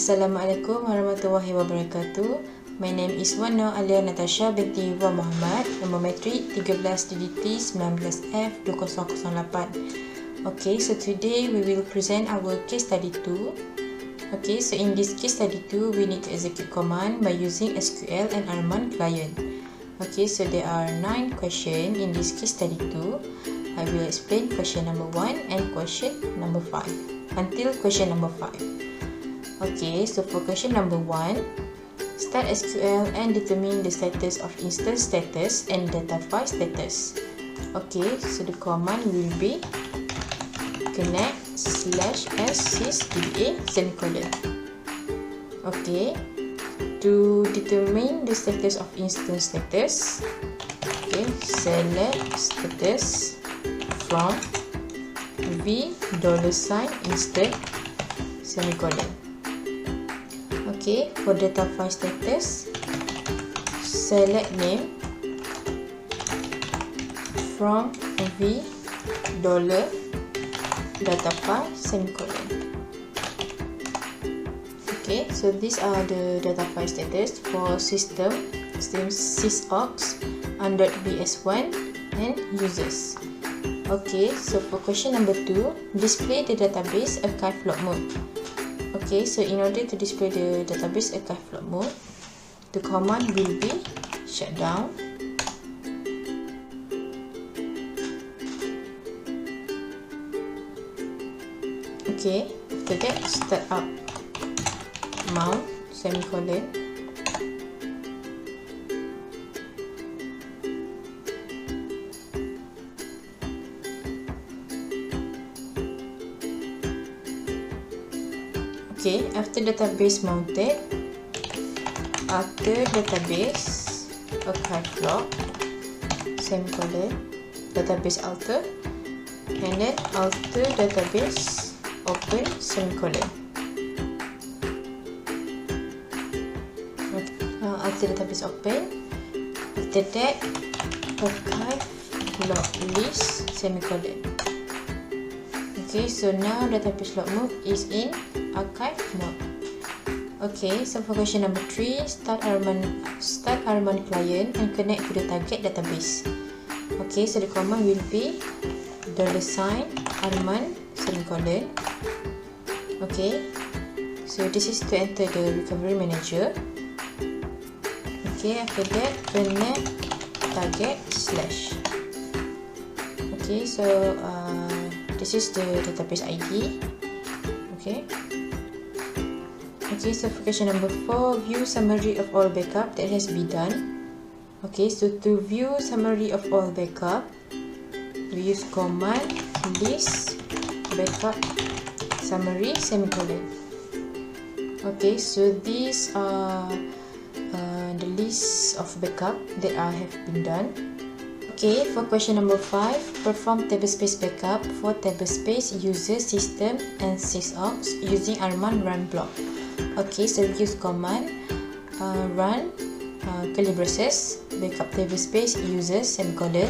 Assalamualaikum warahmatullahi wabarakatuh. My name is Wana Alia Natasha binti Yuwa Muhammad. Nombor matrik 13 DDT 19F 2008. Okay, so today we will present our case study 2. Okay, so in this case study 2, we need to execute command by using SQL and Arman client. Okay, so there are 9 questions in this case study 2. I will explain question number 1 and question number 5 until question number 5. Okay, so for question number 1, start SQL and determine the status of instance status and data file status. Okay, so the command will be connect /s/sysdba semicolon. Okay, to determine the status of instance status, okay, select status from $instant semicolon. Okay, for data file status, select name from $data file semicolon. Okay, so these are the data file status for system sysox, .bs1 and users. Okay, so for question number 2, display the database archive log mode. Okay, so in order to display the database archive log mode, the command will be shutdown okay, after that start up mount semicolon. Okay, after database mounted, after database archive log semicolon, database alter, and then alter database open semicolon. Alter database open, after that archive log list semicolon. Okay, so now database log mode is in archive mode. Okay, so for question number 3, start Arman client and connect to the target database. Okay, so the command will be $Arman semicolon. Okay, so this is to enter the recovery manager. Okay, after that connect target /. Okay, so this is the database ID. Okay. Okay, so for question number 4, view summary of all backup that has been done. Okay, so to view summary of all backup, we use command list backup summary semicolon. Okay, so these are the list of backup that have been done. Okay, for question number 5, perform tablespace backup for tablespace user system and sysox using Arman run block. Okay, so we use command run curly braces backup tablespace user semicolon,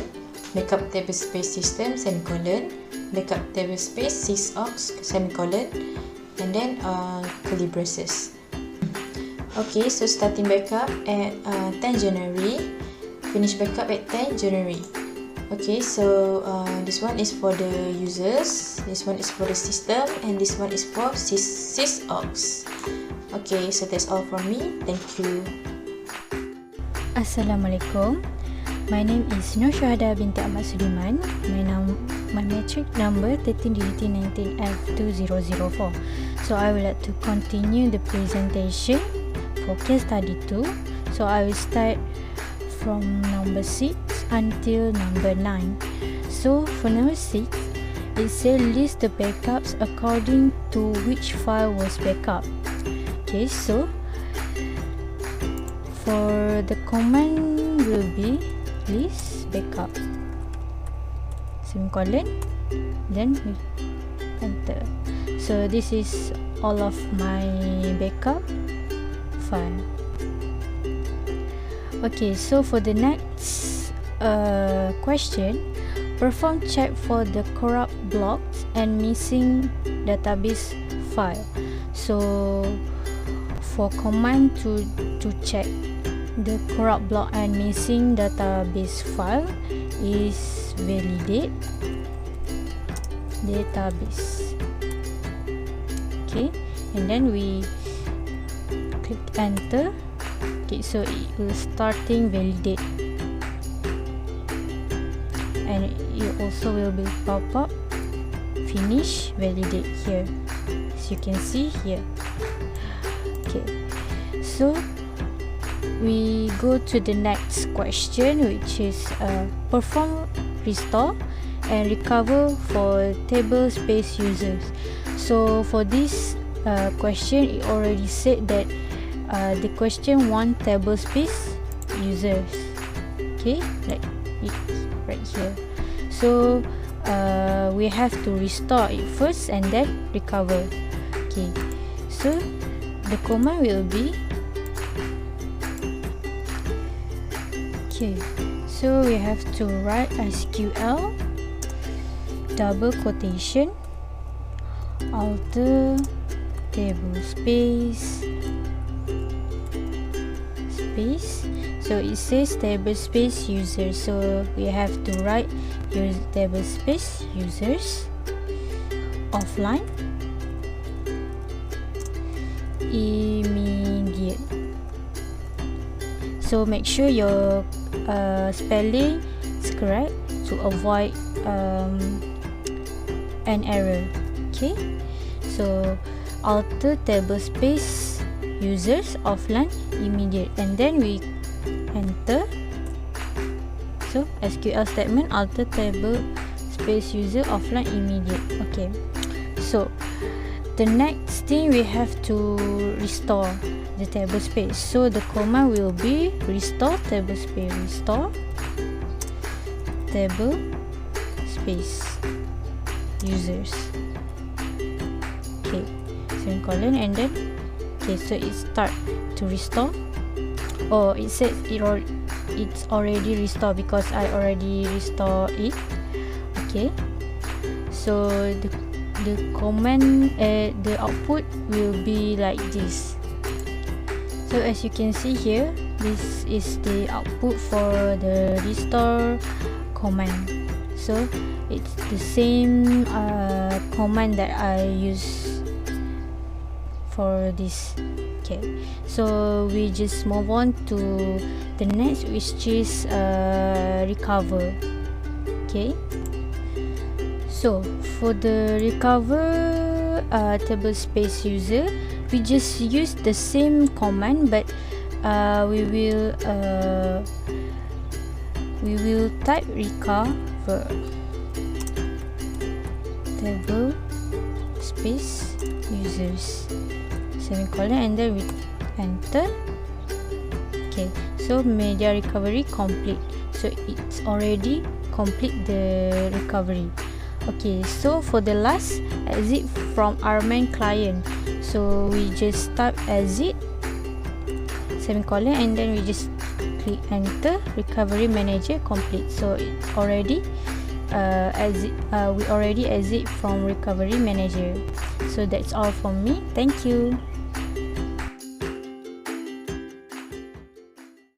backup tablespace system semicolon, backup tablespace sysox semicolon, and then curly braces. Okay, so starting backup at 10 January, finish backup at 10 January. Okay, so this one is for the users, this one is for the system, and this one is for sysox. Okay, so that's all from me. Thank you. Assalamualaikum. My name is Nur Syahada binti Ahmad Sudiman. My matric number 13DDT19F2004. So I would like to continue the presentation for case study 2. So I will start from number 6 until number 9. So for number 6, it says list the backups according to which file was backup. Okay, so for the command will be list backup semicolon, then we enter. So this is all of my backup file. Okay, so for the next question, perform check for the corrupt blocks and missing database file. So for command to check the corrupt block and missing database file is validate database. Okay, and then we click enter. Okay, so it will starting validate, and it also will be pop up finish validate here, as you can see here. Okay, so we go to the next question, which is perform restore and recover for table space users. So for this question, it already said that the question want table space users. Okay, like it's right here. So we have to restore it first and then recover. Okay, so the command will be, okay, so we have to write SQL double quotation alter table space. So it says table space users, so we have to write use table space users offline immediate. So make sure your spelling is correct to avoid an error. Okay, so alter table space users offline immediate, and then we enter. So SQL statement alter table space user offline immediate. Okay, so the next thing we have to restore the table space. So the command will be restore table space, restore table space users. Okay, semicolon, and then okay, so it start to restore. Oh, it says it's already restored because I already restore it. Okay, so the command the output will be like this. So as you can see here, this is the output for the restore command. So it's the same command that I use for this. Okay, so we just move on to the next, which is recover. Okay, so for the recover table space user, we just use the same command, but we will type recover table space users semicolon, and then we enter. Okay, so media recovery complete, so it's already complete the recovery. Okay, so for the last, exit from our main client, so we just type exit semicolon, and then we just click enter. Recovery manager complete, so it's already we already exit from recovery manager. So that's all from me. Thank you.